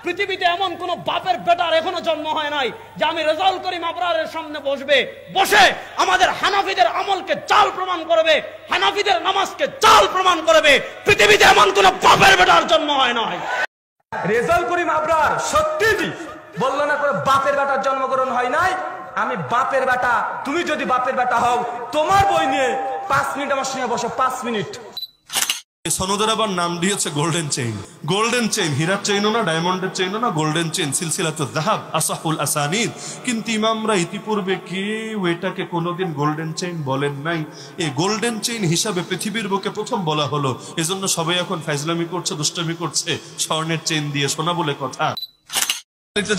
পৃথিবীতে এমন কোন বাপের বেটার এখনো জন্ম হয় নাই যে আমি রেজাউল করিম আবরারের সামনে বসে আমাদের হানাফিদের আমলকে জাল প্রমাণ করবে, হানাফিদের নামাজকে জাল প্রমাণ করবে। পৃথিবীতে এমন কোন বাপের বেটার জন্ম হয় নাই। রেজাউল করিম আবরার সত্যি বললো না করে বাপের বেটার জন্মগ্রহণ হয় নাই। আমি বাপের বেটা, তুমি যদি বাপের বেটা হও তোমার বই নিয়ে 5 মিনিট আমার সঙ্গে বসো, 5 মিনিট। সনদের আবার নাম দিয়েছে গোল্ডেন চেইন। গোল্ডেন চেইন হীরার চেইনও না, ডায়মন্ডের চেইনও না, গোল্ডেন চেইন সিলসিলাতুল যাহাব আসাহুল আসানিদ। কিন্তু ইমামরা ইতিপূর্বে কেউ এটাকে কোনোদিন গোল্ডেন চেইন বলেন নাই। এই গোল্ডেন চেইন হিসাবে পৃথিবীর বুকে প্রথম বলা হলো। এজন্য সবাই এখন ফাইজলামি করছে, দুষ্টামি করছে স্বর্ণের চেইন দিয়ে, সোনা বলে কথা।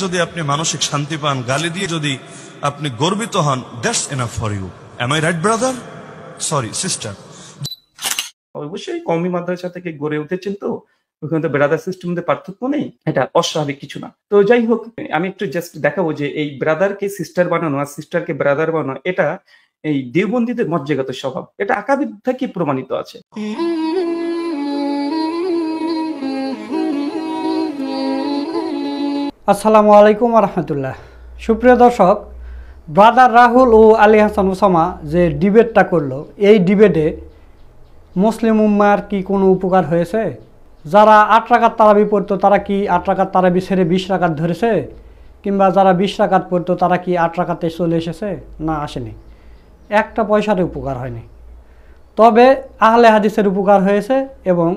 যদি আপনি মানসিক শান্তি পান, গালি দিয়ে যদি আপনি গর্বিত হন, that's enough for you. Am I right brother? Sorry sister. অবশ্যই কওমি মাদ্রাসা থেকে গড়ে উঠেছেন, তো ওখানে তো ব্রাদার সিস্টেম মধ্যে পার্থক্য নেই, এটা অস্বাভাবিক কিছু না। তো যাই হোক, আমি একটু জাস্ট দেখাবো যে এই ব্রাদারকে সিস্টার বানানো আর সিস্টারকে ব্রাদার বানানো এটা এই দেওবন্দীদের মজ্জাগত স্বভাব, এটা আকাবিদ থেকে প্রমাণিত আছে। আসসালামু আলাইকুম রহমতুল্লাহ। সুপ্রিয় দর্শক, ব্রাদার রাহুল ও আলী হাসান ওসামা যে ডিবেটটা করলো, এই ডিবেটে মুসলিম উম্মার কি কোনো উপকার হয়েছে? যারা 8 রাকাত তারাবি পড়তো তারা কি 8 রাকাত তারাবি ছেড়ে 20 রাকাত ধরেছে? কিংবা যারা 20 রাকাত পড়তো তারা কি 8 রাকাতে চলে এসেছে? না, আসেনি। একটা পয়সার উপকার হয়নি। তবে আহলে হাদিসের উপকার হয়েছে এবং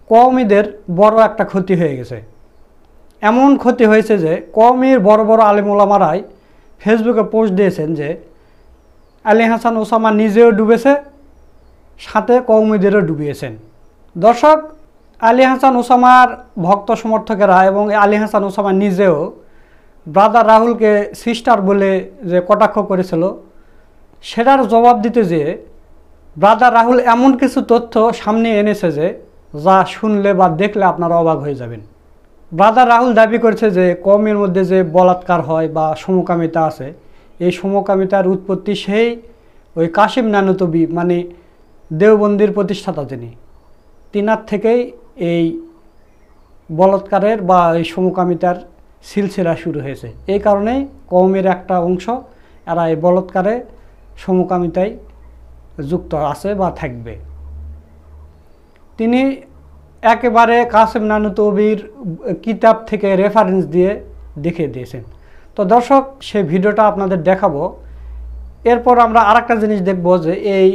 কওমিদের বড় একটা ক্ষতি হয়ে গেছে। এমন ক্ষতি হয়েছে যে কওমির বড় বড় আলেম ওলামারাই ফেসবুকে পোস্ট দিয়েছেন যে আলী হাসান ওসামা নিজেও ডুবেছে, সাথে কওমিদেরও ডুবিয়েছেন। দর্শক, আলী হাসান ওসামার ভক্ত সমর্থকেরা এবং আলী হাসান ওসামা নিজেও ব্রাদার রাহুলকে সিস্টার বলে যে কটাক্ষ করেছিল, সেটার জবাব দিতে যেয়ে ব্রাদার রাহুল এমন কিছু তথ্য সামনে এনেছে যে যা শুনলে বা দেখলে আপনারা অবাক হয়ে যাবেন। ব্রাদার রাহুল দাবি করেছে যে কওমের মধ্যে যে বলাৎকার হয় বা সমকামিতা আছে, এই সমকামিতার উৎপত্তি সেই ওই কাশিম নানুতবি, মানে দেওবন্দির প্রতিষ্ঠাতা যিনি, তিনার থেকেই এই বলাৎকারের বা এই সমকামিতার সিলসিলা শুরু হয়েছে। এই কারণেই কওমের একটা অংশ এরা এই বলাৎকারে সমকামিতায় যুক্ত আছে বা থাকবে। তিনি একেবারে কাসেম নানুতবির কিতাব থেকে রেফারেন্স দিয়ে দেখিয়ে দিয়েছেন। তো দর্শক, সেই ভিডিওটা আপনাদের দেখাবো। এরপর আমরা আরেকটা জিনিস দেখব যে এই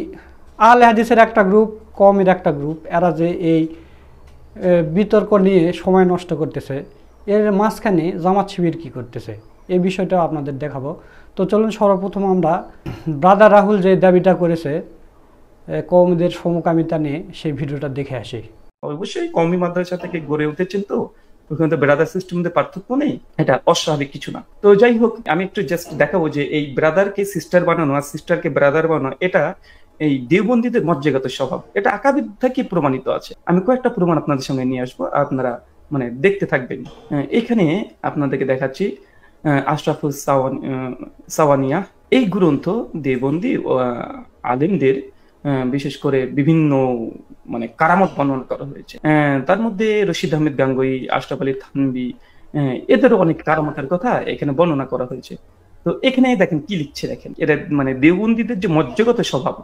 আহলে হাদিসের একটা গ্রুপ, কওমির একটা গ্রুপ, এরা যে এই বিতর্ক নিয়ে সময় নষ্ট করতেছে, এর মাঝখানে জামাত শিবির কী করতেছে, এই বিষয়টাও আপনাদের দেখাবো। তো চলুন সর্বপ্রথম আমরা ব্রাদার রাহুল যে দাবিটা করেছে কওমিদের সমকামিতা নিয়ে, সেই ভিডিওটা দেখে আসি। অবশ্যই কওমি মাদ্রাসা থেকে গড়ে উঠেছেন, তো ওখানে তো ব্রাদার সিস্টেম মধ্যে পার্থক্য নেই, এটা অস্বাভাবিক কিছু না। তো যাই হোক, আমি একটু জাস্ট দেখাবো যে এই ব্রাদারকে সিস্টার বানানো আর সিস্টারকে ব্রাদার বানানো এটা এই দেওবন্দীদের মজ্জাগত স্বভাব, এটা আকাবিদ থেকে প্রমাণিত আছে। আমি কয়েকটা প্রমাণ আপনাদের সামনে নিয়ে আসবো, আপনারা মানে দেখতে থাকবেন। এখানে আপনাদেরকে দেখাচ্ছি আশরাফুল সাওয়ানিয়া, এই গ্রন্থ দেওবন্দী আলেমদের বিশেষ করে বিভিন্ন মানে কারামত বর্ণনা করা হয়েছে। তার মধ্যে রশিদ আহমেদ গাঙ্গুই, আশরাফ আলী থানভী, এদেরও অনেক কারামতের কথা এখানে বর্ণনা করা হয়েছে। তো এখানে দেখেন কি লিখছে, দেখেন এটা মানে দেওবন্দীদের যে মজ্জাগত স্বভাব,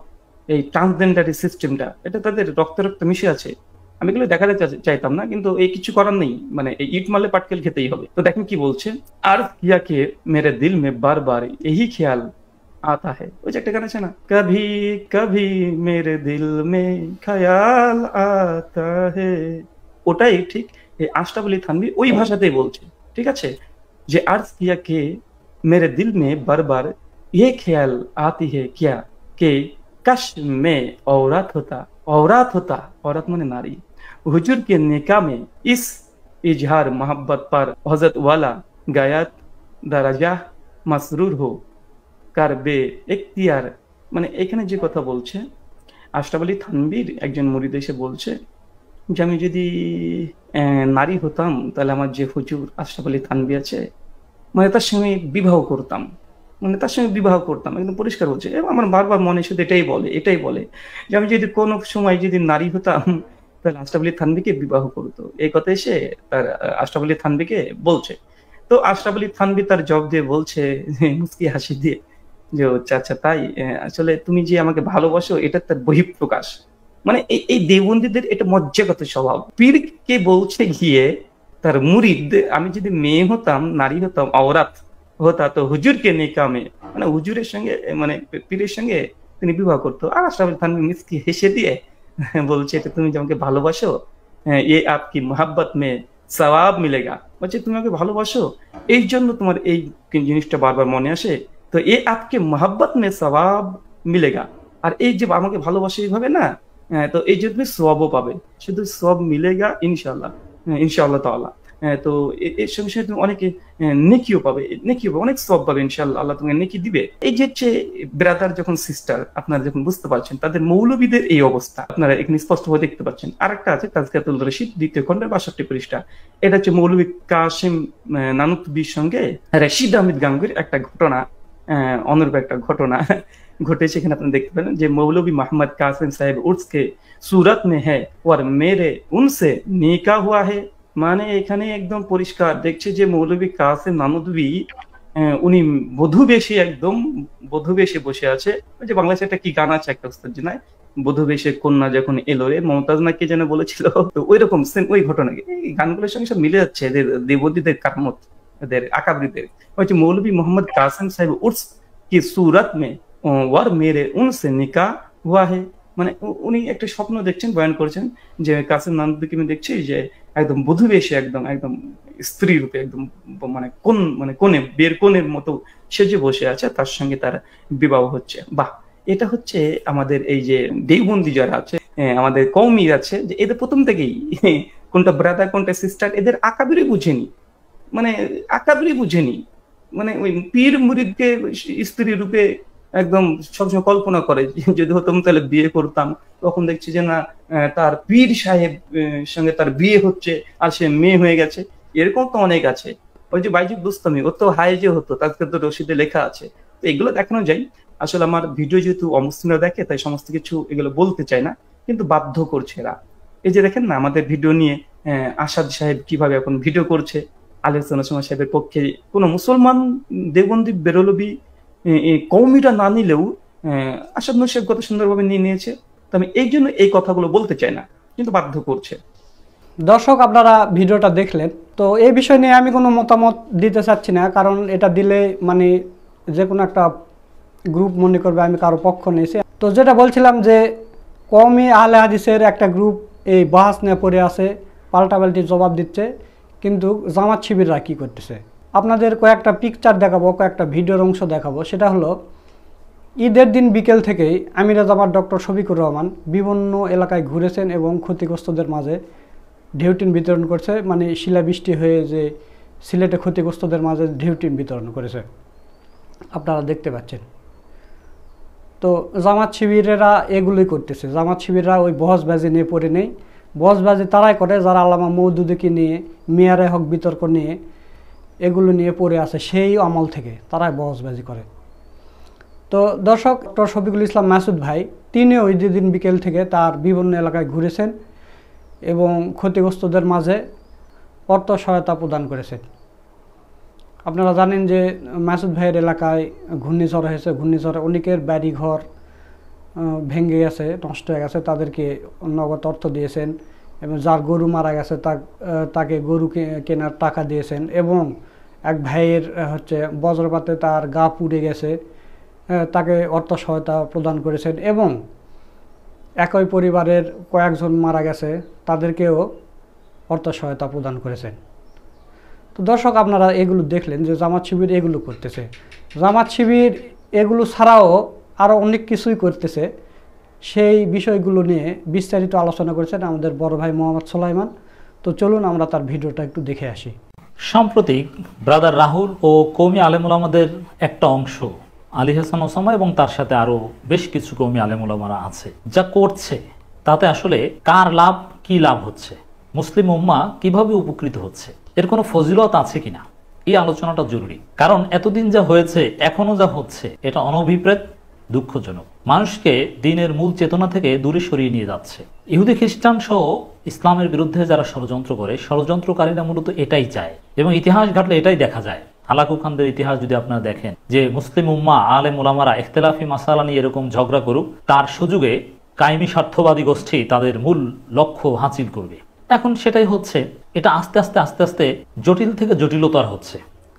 এই ট্রান্সজেন্ডারি সিস্টেমটা, এটা তাদের রক্তে রক্তে মিশে আছে। আমি এগুলো দেখাতে চাইতাম না, কিন্তু এই কিছু করার নেই, মানে এই ইট মারলে পাটকেল খেতেই হবে। তো দেখেন কি বলছে, আর কিয়াকে মেরে দিল মে বার বার यही ख्याल आता है, ওই যে একটা গান আছে না, কভি কভি মেরে দিল মে খেয়াল আতা হে, ওটাই ঠিক এই আশরাফ আলী থানভী ওই ভাষাতেই বলছে। ঠিক আছে, যে अर्ज किया के मेरे दिल में बार बार ये ख्याल आती है क्या कि काश में औरत होता, औरत माने नारी, हुजूर के निकाह में इस इजहार मोहब्बत पर हजरत वाला गायत दरजा मसरूर हो কারবে এখতিয়ার। মানে এখানে যে কথা বলছে আশরাফ আলী থানভীর একজন মুরিদ এসে বলছে যে আমি যদি নারী হতাম তাহলে আমার যে হুজুর আশরাফ আলী থানভী আছে, মানে তার সঙ্গে বিবাহ করতাম, মানে তার সঙ্গে বিবাহ করতাম, একদম পরিষ্কার বলছে। এবং আমার বারবার মনে শুধু এটাই বলে যে আমি যদি কোনো সময় যদি নারী হতাম তাহলে আশরাফ আলী থানভীকে বিবাহ করতো, এই কথা এসে তার আশরাফ আলী থানভীকে বলছে। তো আশরাফ আলী থানভী তার জবাব দিয়ে বলছে মুস্কি হাসি দিয়ে যে আচ্ছা আচ্ছা তাই, আসলে তুমি যে আমাকে ভালোবাসো এটা তার বহিঃপ্রকাশ। মানে এই দেওবন্দীদের এটা মজ্জাগত স্বভাব। পীরকে বলছে গিয়ে তার মুরিদ, আমি যদি মেয়ে হতাম, নারী হতাম, আওরাত হতা তো হুজুরকে নেকামে, মানে হুজুরের সঙ্গে মানে পীরের সঙ্গে তিনি বিবাহ করতো। আর আশরাফ আলী থানভী মিসকি হেসে দিয়ে বলছে এটা তুমি যে আমাকে ভালোবাসো, এ আপকি মোহাব্বত মে সওয়াব মিলেগা, বলছে তুমি আমাকে ভালোবাসো এই জন্য তোমার এই জিনিসটা বারবার মনে আসে, তো এ আপকে মোহাব্বত মে সওয়াব মিলেগা, আর এই যে আমাকে ভালোবাসে এইভাবে না, তো এই যে তুমি সওয়াবও পাবে, শুধু সওয়াব মিলেগা ইনশাআল্লাহ, ইনশাআল্লাহ তাআলা। তো এর সঙ্গে সঙ্গে তুমি অনেকে নেকিও পাবে, অনেক সওয়াব পাবে ইনশাআল্লাহ, আল্লাহ তোমাকে নেকি দিবে। এই যে হচ্ছে ব্রাদার যখন সিস্টার, আপনারা যখন বুঝতে পারছেন তাদের মৌলবীদের এই অবস্থা, আপনারা এখানে স্পষ্টভাবে দেখতে পাচ্ছেন। আরেকটা আছে তাজকিয়াতুল রশিদ 2য় খণ্ডের 62 পৃষ্ঠা, এটা হচ্ছে মৌলবী কাসেম নানুতুবির সঙ্গে রশিদ আহমেদ গাঙ্গুহির একটা ঘটনা, অনুরূপ একটা ঘটনা ঘটেছে। এখানে আপনি দেখতে পেলেন যে মৌলবী মোহাম্মদ কাসেম সাহেব উর্স কে सूरत में है और मेरे उनसे निकाह हुआ है। মানে এখানে একদম পরিষ্কার দেখছে যে মৌলবী কাসেম নানুতুবি উনি বধূবেশে, একদম বধূবেশে বসে আছে। ওই যে বাংলাদেশে একটা কি গান আছে একটা উস্তাদ নাই, বধূবেশে কন্যা যখন এলো রে, মমতাজ না কে যেন বলেছিল, তো ওই রকম সেম ওই ঘটনা। এই গানগুলোর সঙ্গে সব মিলে যাচ্ছে এদের দেবদীদের কারামত, এদের আকাবরিদের। হচ্ছে মৌলবী মোহাম্মদ কাসেম সাহেব উর্স কি सूरत में और मेरे उनसे निकाह हुआ है। মানে উনি একটা স্বপ্ন দেখছেন, বয়ান করছেন যে কাসেম নানুতুবিকে আমি দেখছি যে একদম বধূবেশে, একদম একদম স্ত্রী রূপে, একদম মানে কোণে, বের কোণের মতো সেজে বসে আছে, তার সঙ্গে তার বিবাহ হচ্ছে। বাহ, এটা হচ্ছে আমাদের এই যে দেওবন্দি যারা আছে, আমাদের কওমি আছে, যে এদের প্রথম থেকেই কোনটা ব্রাদার কোনটা সিস্টার এদের আকাবিরি বুঝেনি, মানে আকাবিরি বুঝেনি, মানে ওই পীর মুরিদকে স্ত্রী রূপে একদম সবসময় কল্পনা করে, যদি হতাম তাহলে বিয়ে করতাম। তখন দেখছি যে না, তার পীর সাহেব সঙ্গে তার বিয়ে হচ্ছে আর সে মেয়ে হয়ে গেছে। এরকম তো অনেক আছে। ওই যে বাইজিদ বুস্তামি, ও তো হাই যে হতো, তাদের তো রশিদে লেখা আছে। তো এগুলো দেখানো যায়। আসলে আমার ভিডিও যেহেতু অমুসলিমরা দেখে, তাই সমস্ত কিছু এগুলো বলতে চাই না, কিন্তু বাধ্য করছে এরা। এই যে দেখেন না আমাদের ভিডিও নিয়ে আসাদ সাহেব কিভাবে এখন ভিডিও করছে, আলেকসান্ডার সাহেবের পক্ষে কোনো মুসলমান দেওবন্দি বেরলবি কওমিরা না নিলেও আসাদ সাহেব কত সুন্দরভাবে নিয়ে নিয়েছে। তো আমি এই জন্য এই কথাগুলো বলতে চাই না, কিন্তু বাধ্য করছে। দর্শক, আপনারা ভিডিওটা দেখলেন, তো এই বিষয় নিয়ে আমি কোনো মতামত দিতে চাচ্ছি না, কারণ এটা দিলে মানে যে কোনো একটা গ্রুপ মনে করবে আমি কারো পক্ষ নিয়েছি। তো যেটা বলছিলাম যে কওমি আহলে হাদিসের একটা গ্রুপ এই বাহাস নিয়ে পড়ে আছে, পাল্টাপাল্টি জবাব দিচ্ছে, কিন্তু জামাত শিবিররা কী করতেছে আপনাদের কয়েকটা পিকচার দেখাবো, কয়েকটা ভিডিওর অংশ দেখাবো। সেটা হলো ঈদের দিন বিকেল থেকেই আমিরে জামাত ডক্টর শফিকুর রহমান বিভিন্ন এলাকায় ঘুরেছেন এবং ক্ষতিগ্রস্তদের মাঝে ঢেউটিন বিতরণ করছে, মানে শিলাবৃষ্টি হয়ে যে সিলেটে ক্ষতিগ্রস্তদের মাঝে ঢেউটিন বিতরণ করেছে, আপনারা দেখতে পাচ্ছেন। তো জামাত শিবিরেরা এগুলোই করতেছে। জামাত শিবিররা ওই বহসবাজি নিয়ে পড়ে নেই, বহসবাজি তারাই করে যারা আল্লামা মওদুদীকে নিয়ে, মিয়ারে হক বিতর্ক নিয়ে, এগুলো নিয়ে পড়ে আছে সেই আমল থেকে তারাই বহসবাজি করে। তো দর্শক, ডক্টর শফিকুল ইসলাম মাসুদ ভাই তিনিও ঈদের দিন বিকেল থেকে তার বিভিন্ন এলাকায় ঘুরেছেন এবং ক্ষতিগ্রস্তদের মাঝে অর্থ সহায়তা প্রদান করেছেন। আপনারা জানেন যে মাসুদ ভাইয়ের এলাকায় ঘূর্ণিঝড় হয়েছে, ঘূর্ণিঝড়ে অনেকের বাড়িঘর ভেঙে গেছে, নষ্ট হয়ে গেছে, তাদেরকে নগদ অর্থ দিয়েছেন এবং যার গরু মারা গেছে তাকে গরু কেনার টাকা দিয়েছেন এবং এক ভাইয়ের হচ্ছে বজ্রপাতে তার গা পুড়ে গেছে, তাকে অর্থ সহায়তা প্রদান করেছেন এবং একই পরিবারের কয়েকজন মারা গেছে তাদেরকেও অর্থ সহায়তা প্রদান করেছেন। তো দর্শক, আপনারা এগুলো দেখলেন যে জামাত শিবির এগুলো করতেছে। জামাত শিবির এগুলো ছাড়াও আরও অনেক কিছুই করতেছে, সেই বিষয়গুলো নিয়ে বিস্তারিত আলোচনা করেছেন আমাদের বড় ভাই মোহাম্মদ সোলাইমান। তো চলুন আমরা তার ভিডিওটা একটু দেখে আসি। সাম্প্রতিক ব্রাদার রাহুল ও কওমি আলেম ওলামাদের একটা অংশ, আলী হাসান ওসামা এবং তার সাথে আরো বেশ কিছু কওমি আলেম ওলামারা আছে, যা করছে তাতে আসলে কার লাভ, কি লাভ হচ্ছে, মুসলিম উম্মাহ কিভাবে উপকৃত হচ্ছে, এর কোনো ফজিলত আছে কিনা, এই আলোচনাটা জরুরি। কারণ এতদিন যা হয়েছে, এখনো যা হচ্ছে, এটা অনভিপ্রেত, দুঃখজনক, মানুষকে দ্বীনের মূল চেতনা থেকে দূরে সরিয়ে নিয়ে যাচ্ছে। ইহুদি খ্রিস্টান সহ ইসলামের বিরুদ্ধে যারা ষড়যন্ত্র করে, ষড়যন্ত্রকারীরা মূলত এটাই চায় এবং ইতিহাস ঘাটলে এটাই দেখা যায়। হালাকু খানদের ইতিহাস যদি আপনারা দেখেন যে মুসলিম উম্মাহ আলেম উলামারা ইখতিলাফি মাসালা নিয়ে এরকম ঝগড়া করুক, তার সুযোগে কায়েমি স্বার্থবাদী গোষ্ঠী তাদের মূল লক্ষ্য হাসিল করবে। এখন সেটাই হচ্ছে, এটা আস্তে আস্তে আস্তে আস্তে জটিল থেকে জটিলতর হচ্ছে।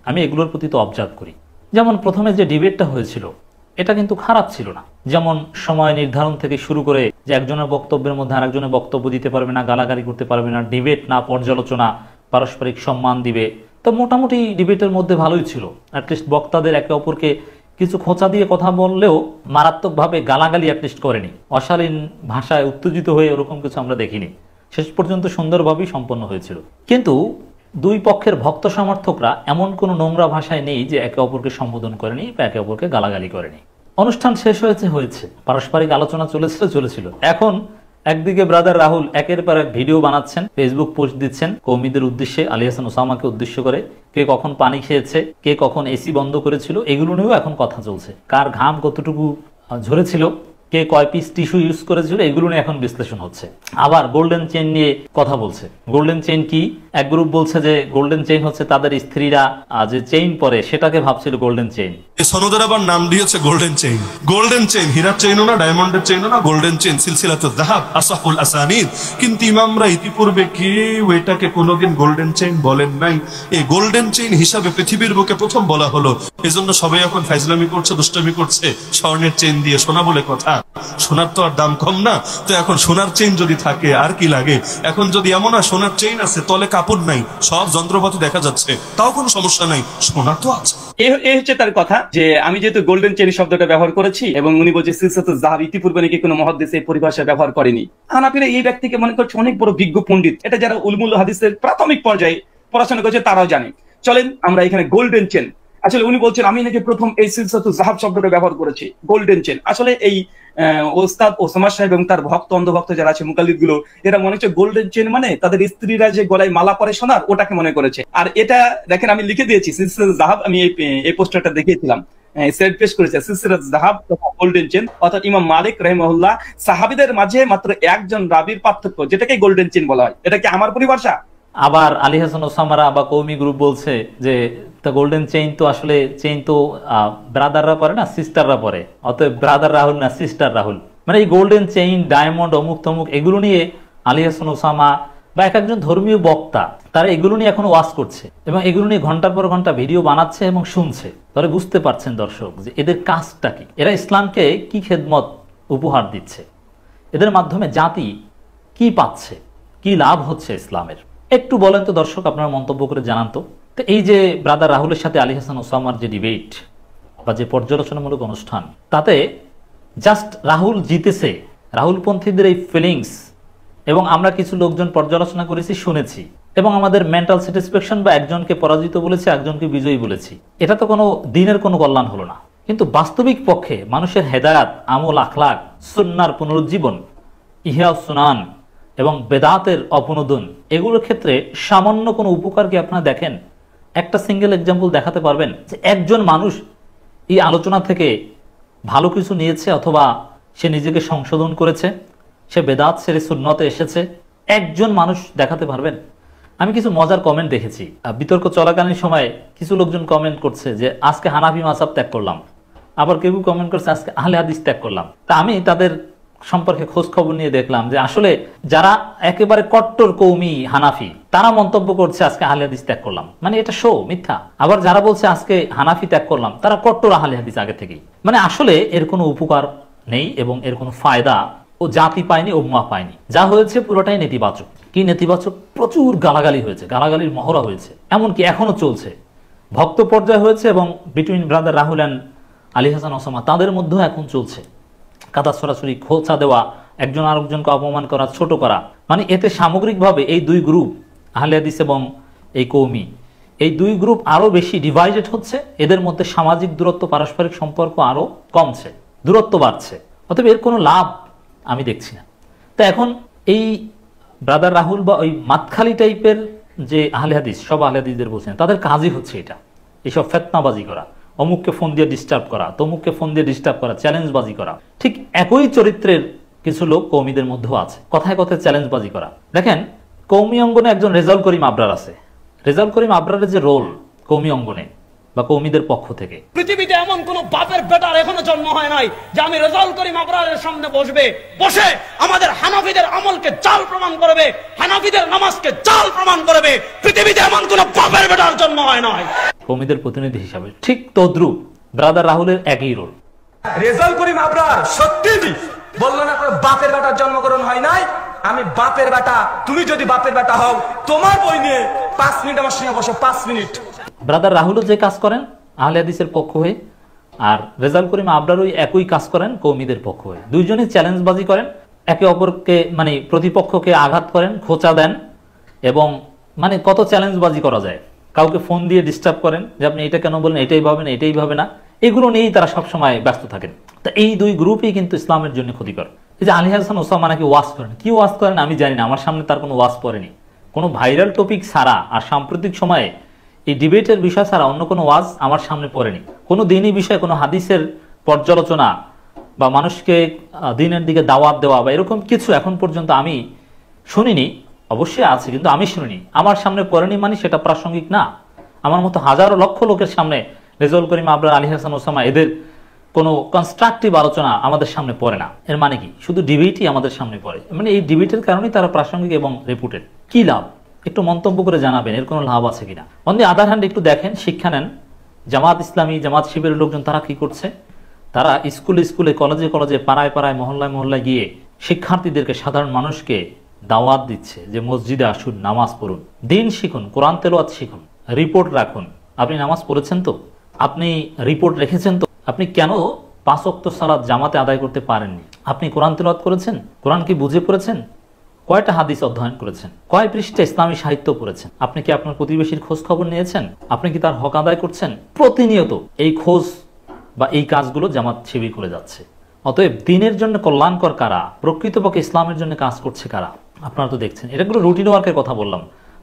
আমি এগুলোর প্রতি তো অবজার্ভ করি। যেমন প্রথমে যে ডিবেটটা হয়েছিল এটা কিন্তু খারাপ ছিল না, যেমন সময় নির্ধারণ থেকে শুরু করে যে একজনের বক্তব্যের মধ্যে আরেকজনের বক্তব্য দিতে পারবে না, গালাগালি করতে পারবে না, ডিবেট না, পর্যালোচনা, পারস্পরিক সম্মান দিবে, তো মোটামুটি ডিবেটের মধ্যে ভালোই ছিল। অ্যাটলিস্ট বক্তাদের একে অপরকে কিছু খোঁচা দিয়ে কথা বললেও মারাত্মকভাবে গালাগালি অ্যাটলিস্ট করেনি, অশালীন ভাষায় উত্তেজিত হয়ে ওরকম কিছু আমরা দেখিনি। শেষ পর্যন্ত সুন্দরভাবেই সম্পন্ন হয়েছিল। কিন্তু দুই পক্ষের ভক্ত সমর্থকরা এমন কোনো নোংরা ভাষায় নেই যে একে অপরকে সম্বোধন করেনি বা একে অপরকে গালাগালি করেনি। অনুষ্ঠান শেষ হয়েছে, পারস্পরিক আলোচনা চলেছিল। এখন একদিকে ব্রাদার রাহুল একের পর এক ভিডিও বানাচ্ছেন, ফেসবুক পোস্ট দিচ্ছেন কওমিদের উদ্দেশ্যে, আলী হাসান ওসামাকে উদ্দেশ্য করে, কে কখন পানি খেয়েছে, কে কখন এসি বন্ধ করেছিল, এগুলো নিয়েও এখন কথা চলছে। কার ঘাম কতটুকু ঝরেছিল, কে কয় পিস টিস্যু ইউজ করেছিল, এগুলো নিয়ে এখন বিশ্লেষণ হচ্ছে। আবার গোল্ডেন চেইন নিয়ে কথা বলছে। গোল্ডেন চেইন কি? এক গ্রুপ বলছে যে গোল্ডেন চেইন হচ্ছে তাদের স্ত্রীরা যে চেইন পরে সেটাকে ভাবছিল গোল্ডেন চেইন। এই সনদের আবার নাম দিয়েছে গোল্ডেন চেইন। গোল্ডেন চেইন হীরার চেইনও না, ডায়মন্ডের চেইনও না, গোল্ডেন চেইন সিলসিলাতুল যাহাব আসাহুল আসানিদ। কিন্তু ইমামরা ইতিপূর্বে কেউ এটাকে কোনোদিন গোল্ডেন চেইন বলেন নাই। এই গোল্ডেন চেইন হিসাবে পৃথিবীর বুকে প্রথম বলা হলো। এজন্য সবাই এখন ফাইজলামি করছে, দুষ্টামি করছে স্বর্ণের চেইন দিয়ে। সোনা বলে কথা, সোনার তো আর দাম কম না, তো এখন সোনার চেইন যদি থাকে আর কি লাগে। এখন যদি এমন হয় সোনার চেইন আছে, তলে কাপড় নাই, সব যন্ত্রপাতি দেখা যাচ্ছে, তাও কোনো সমস্যা নাই, সোনা তো আছে। এই হচ্ছে তার কথা, যে আমি যেহেতু গোল্ডেন চেইন শব্দটা ব্যবহার করেছি এবং উনি বলছে সিলসিলাতুল যাহাব ইতিপূর্বে নাকি কোনো মুহাদ্দিস এই পরিভাষা ব্যবহার করেনি। হানাফিরা এই ব্যক্তিকে মনে করছে অনেক বড় বিজ্ঞ পণ্ডিত। এটা যারা উলমুল হাদিসের প্রাথমিক পর্যায়ে পড়াশোনা করেছে তারাও জানে। চলেন আমরা এখানে গোল্ডেন চেইন, আসলে উনি বলছেন আমি নাকি প্রথম এই সিলসিলাতুল যাহাব শব্দটা ব্যবহার করেছি, গোল্ডেন চেইন। আসলে এই ওস্তাদ ওসামা সাহেব এবং তার ভক্ত অন্ধভক্ত যারা আছে মুকাল্লিদ গুলো, এরা মনে হচ্ছে গোল্ডেন চেইন মানে তাদের স্ত্রীরা যে গলায় মালা পরে সোনার, ওটাকে মনে করেছে। আর এটা দেখেন আমি লিখে দিয়েছি সিলসিলাতুল যাহাব, আমি এই পোস্টারটা দেখিয়েছিলাম, সেট পেশ করেছে সিলসিলাতুল যাহাব তথা গোল্ডেন চেইন। অর্থাৎ ইমাম মালিক রাহিমাহুল্লাহ সাহাবীদের মাঝে মাত্র একজন রাবীর পার্থক্য, যেটাকে গোল্ডেন চেইন বলা হয়। এটা কি আমার পরিভাষা? আবার আলী হাসান ওসামারা বা কওমি গ্রুপ বলছে যে গোল্ডেন চেইন তো আসলে চেইন তো ব্রাদাররা পরে না, সিস্টাররা পরে, অতএব ব্রাদার রাহুল না সিস্টার রাহুল। মানে এই গোল্ডেন চেইন, ডায়মন্ড, অমুক তমুক, এগুলো নিয়ে আলী হাসান ওসামা বা এক একজন ধর্মীয় বক্তা তারা এগুলো নিয়ে এখন ওয়াজ করছে এবং এগুলো নিয়ে ঘন্টার পর ঘন্টা ভিডিও বানাচ্ছে এবং শুনছে। তাহলে বুঝতে পারছেন দর্শক যে এদের কাজটা কি, এরা ইসলামকে কি খেদমত উপহার দিচ্ছে, এদের মাধ্যমে জাতি কি পাচ্ছে, কি লাভ হচ্ছে ইসলামের। একটু বলেন তো দর্শক, আপনারা মন্তব্য করে জানান তো। তো এই যে ব্রাদার রাহুলের সাথে আলী হাসান ওসামার যে ডিবেট বা যে পর্যালোচনামূলক অনুষ্ঠান, তাতে জাস্ট রাহুল জিতেছে, রাহুলপন্থীদের এই ফিলিংস, এবং আমরা কিছু লোকজন পর্যালোচনা করেছি, শুনেছি, এবং আমাদের মেন্টাল স্যাটিসফ্যাকশন বা একজনকে পরাজিত বলেছি, একজনকে বিজয়ী বলেছি, এটা তো কোনো দিনের কোনো কল্যাণ হলো না। কিন্তু বাস্তবিক পক্ষে মানুষের হেদায়াত, আমল, আখলাক, সুন্নার পুনরুজ্জীবন, ইহা সুনান এবং বেদাতের অপনোদন, এগুলোর ক্ষেত্রে সামান্য কোনো উপকার কি আপনারা দেখেন? একটা সিঙ্গেল এক্সাম্পল দেখাতে পারবেন যে একজন মানুষ এই আলোচনা থেকে ভালো কিছু নিয়েছে অথবা সে নিজেকে সংশোধন করেছে, সে বেদাত ছেড়ে সুন্নতে এসেছে? একজন মানুষ দেখাতে পারবেন? আমি কিছু মজার কমেন্ট দেখেছি বিতর্ক চলাকালীন সময়ে। কিছু লোকজন কমেন্ট করছে যে আজকে হানাফি মাযহাব ত্যাগ করলাম, আবার কেউ কমেন্ট করছে আজকে আহলে হাদিস ত্যাগ করলাম। তা আমি তাদের সম্পর্কে খোঁজ খবর নিয়ে দেখলাম যে আসলে যারা একেবারে কট্টর কওমি হানাফি, তারা মন্তব্য করছে আজকে আহলে হাদিস ত্যাগ করলাম, মানে এটা শো, মিথ্যা। আবার যারা বলছে আজকে হানাফি ত্যাগ করলাম, তারা কট্টর আহলে হাদিস আগে থেকেই। মানে আসলে এর কোনো উপকার নেই এবং এর কোনো ফায়দা ও জাতি পায়নি, উম্মাহ পায়নি। যা হয়েছে পুরোটাই নেতিবাচক। কি নেতিবাচক? প্রচুর গালাগালি হয়েছে, গালাগালির মহড়া হয়েছে, এমনকি এখনো চলছে। ভক্ত পর্যায়ে হয়েছে এবং between brother Rahul and Ali Hasan Osama তাদের মধ্যেও এখন চলছে। কাদা সরাসরি খোঁচা দেওয়া, একজন আরেকজনকে অপমান করা, ছোট করা, মানে এতে সামগ্রিকভাবে এই দুই গ্রুপ, আহলে হাদিস এবং এই কওমি, এই দুই গ্রুপ আরো বেশি ডিভাইডেড হচ্ছে। এদের মধ্যে সামাজিক দূরত্ব, পারস্পরিক সম্পর্ক আরো কমছে, দূরত্ব বাড়ছে। অতএব এর কোনো লাভ আমি দেখছি না। তো এখন এই ব্রাদার রাহুল বা ওই মাতখালি টাইপের যে আহলে হাদিস, সব আহলে হাদিসদের বলছেন, তাদের কাজই হচ্ছে এটা, এইসব ফেতনাবাজি করা, অমুককে ফোন দিয়ে ডিস্টার্ব করা, তমুককে ফোন দিয়ে ডিস্টার্ব করা, চ্যালেঞ্জবাজি করা। ঠিক একই চরিত্রের কিছু লোক কৌমিদের মধ্যেও আছে, কথায় কথায় চ্যালেঞ্জবাজি করা। দেখেন, কৌমি অঙ্গনে একজন রেজাউল করিম আবরার আছে। রেজাউল করিম আবরারের যে রোল কৌমি অঙ্গনে বা কৌমিদের পক্ষ থেকে, পৃথিবীতে এমন কোন বাপের বেটার এখনো জন্ম হয় নাই যে আমি রেজাউল করিম আবরারের সামনে বসে আমাদের হানাফিদের আমলকে জাল প্রমাণ করবে, হানাফিদের নামাজকে জাল প্রমাণ করবে। পৃথিবীতে এমন কোন বাপের বেটার জন্ম হয় নাই। কৌমিদের প্রতিনিধি হিসাবে ঠিক তদ্রুপ ব্রাদার রাহুলের একই রোল। রেজাউল করিম আবরার সত্যি বললো না করে বাপের বেটার জন্মগ্রহণ হয় নাই, আমি বাপের বেটা, তুমি যদি বাপের বেটা হও তোমার বই নিয়ে 5 মিনিট আমার সঙ্গে বসো, 5 মিনিট। ব্রাদার রাহুলও যে কাজ করেন আহলে হাদিসের পক্ষ হয়ে, আর রেজাউল করিম আবরারও একই কাজ করেন কৌমিদের পক্ষ হয়ে। দুইজনই চ্যালেঞ্জবাজি করেন, একে অপরকে মানে প্রতিপক্ষকে আঘাত করেন, খোঁচা দেন, এবং মানে কত চ্যালেঞ্জবাজি করা যায়। কাউকে ফোন দিয়ে ডিস্টার্ব করেন যে আপনি এটা কেন বলেন, এটাই ভাবেন, এটাই ভাবে না, এগুলো নিয়েই তারা সবসময় ব্যস্ত থাকেন। তা এই দুই গ্রুপই কিন্তু ইসলামের জন্য ক্ষতিকর। এই যে আলী হাসান ওসামা নাকি ওয়াজ করেন, কি ওয়াজ করেন আমি জানি না, আমার সামনে তার কোনো ওয়াজ পড়েনি। কোনো ভাইরাল টপিক ছাড়া আর সাম্প্রতিক সময়ে এই ডিবেটের বিষয় ছাড়া অন্য কোনো ওয়াজ আমার সামনে পড়েনি। কোনো দিনই বিষয়ে কোনো হাদিসের পর্যালোচনা বা মানুষকে দিনের দিকে দাওয়াত দেওয়া বা এরকম কিছু এখন পর্যন্ত আমি শুনিনি। অবশ্যই আছে, কিন্তু আমি শুনিনি, আমার সামনে পড়েনি, মানে সেটা প্রাসঙ্গিক না। আমার মতো হাজারো লক্ষ লোকের সামনে রেজাউল করিম আবরার, আলী হাসান ওসামা এদের কোনো কনস্ট্রাকটিভ আলোচনা আমাদের সামনে পড়ে না। এর মানে কি? শুধু ডিবেটই আমাদের সামনে পড়ে। মানে এই ডিবেটের কারণেই তারা প্রাসঙ্গিক এবং রেপুটেড। কি লাভ? একটু মন্তব্য করে জানাবেন এর কোনো লাভ আছে কিনা। অন দি আদার হ্যান্ড একটু দেখেন, শিক্ষা নেন। জামাত ইসলামী, জামাত শিবিরের লোকজন তারা কি করছে? তারা স্কুলে কলেজে পাড়ায় মহল্লায় গিয়ে শিক্ষার্থীদেরকে, সাধারণ মানুষকে দাওয়াত দিচ্ছে যে মসজিদে আসুন, নামাজ পড়ুন, দিন শিখুন, কোরআন তেলাওয়াত শিখুন, রিপোর্ট রাখুন। আপনি নামাজ পড়েছেন তো? আপনি রিপোর্ট রেখেছেন তো? আপনি কেন 5 ওয়াক্ত সালাত জামাতে আদায় করতে পারেননি? আপনি কোরআন তেলাওয়াত করেছেন? কোরআন কি বুঝে পড়েছেন? কয়টা হাদিস অধ্যয়ন করেছেন? কয় পৃষ্ঠা ইসলামী সাহিত্য পড়েছেন? আপনি কি আপনার প্রতিবেশীর খোঁজ খবর নিয়েছেন? আপনি কি তার হক আদায় করছেন? প্রতিনিয়ত এই খোঁজ বা এই কাজগুলো জামাত শিবির করে যাচ্ছে। অতএব দিনের জন্য কল্যাণকর কারা, প্রকৃতপক্ষে ইসলামের জন্য কাজ করছে কারা, আপনারা তো দেখছেন। এটাগুলো রুটিন ওয়ার্কের কথা বললাম।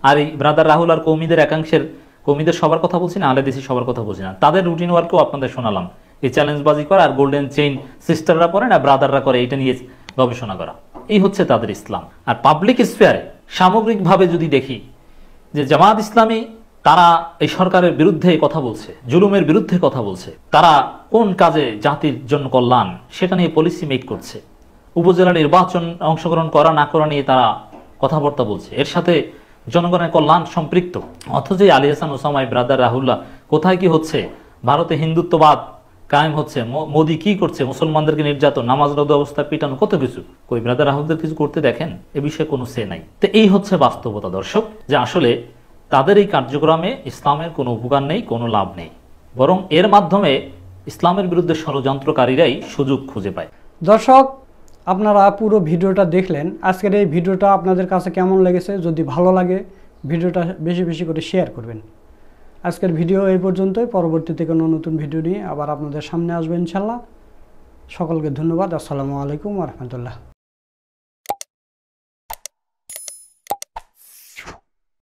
আর এই ব্রাদার রাহুল আর কৌমিদের একাংশের, কৌমিদের সবার কথা বলছি না, আহলে হাদিস সবার কথা বলছি না, তাদের রুটিন ওয়ার্কও আপনাদের শোনালাম। এই চ্যালেঞ্জবাজি করা আর গোল্ডেন চেইন সিস্টাররা করে না ব্রাদাররা করে, এটা নিয়ে গবেষণা করা, এই হচ্ছে তাদের ইসলাম। আর পাবলিক স্ফেয়ারে সামগ্রিকভাবে যদি দেখি যে জামাত ইসলামী তারা এই সরকারের বিরুদ্ধে কথা বলছে, জুলুমের বিরুদ্ধে কথা বলছে, তারা কোন কাজে জাতির জন্য কল্যাণ সেটা নিয়ে পলিসি মেক করছে, উপজেলা নির্বাচন অংশগ্রহণ করা না করা নিয়ে তারা কথাবার্তা বলছে, এর সাথে জনগণের কল্যাণ সম্পৃক্ত। অথচ আলী হাসান ওসামা, ব্রাদার রাহুল্লাহ কোথায় কি হচ্ছে? ভারতে হিন্দুত্ববাদ কায়েম হচ্ছে, মোদি কি করছে? মুসলমানদেরকে নির্যাতন, নামাজ রদ অবস্থায় পিটানো, কত কিছু। কই ব্রাদার রাহুলদের কিছু করতে দেখেন? এ বিষয়ে কোনো সে নাই। তো এই হচ্ছে বাস্তবতা দর্শক, যে আসলে তাদের এই কার্যক্রমে ইসলামের কোনো উপকার নেই, কোনো লাভ নেই, বরং এর মাধ্যমে ইসলামের বিরুদ্ধে ষড়যন্ত্রকারীরাই সুযোগ খুঁজে পায়। দর্শক, আপনারা পুরো ভিডিওটা দেখলেন। আজকের এই ভিডিওটা আপনাদের কাছে কেমন লেগেছে? যদি ভালো লাগে ভিডিওটা বেশি বেশি করে শেয়ার করবেন। আজকের ভিডিও এই পর্যন্তই। পরবর্তীতে কোনো নতুন ভিডিও নিয়ে আবার আপনাদের সামনে আসবে ইনশাল্লাহ। সকলকে ধন্যবাদ। আসসালামু আলাইকুম ওয়া রাহমাতুল্লাহ।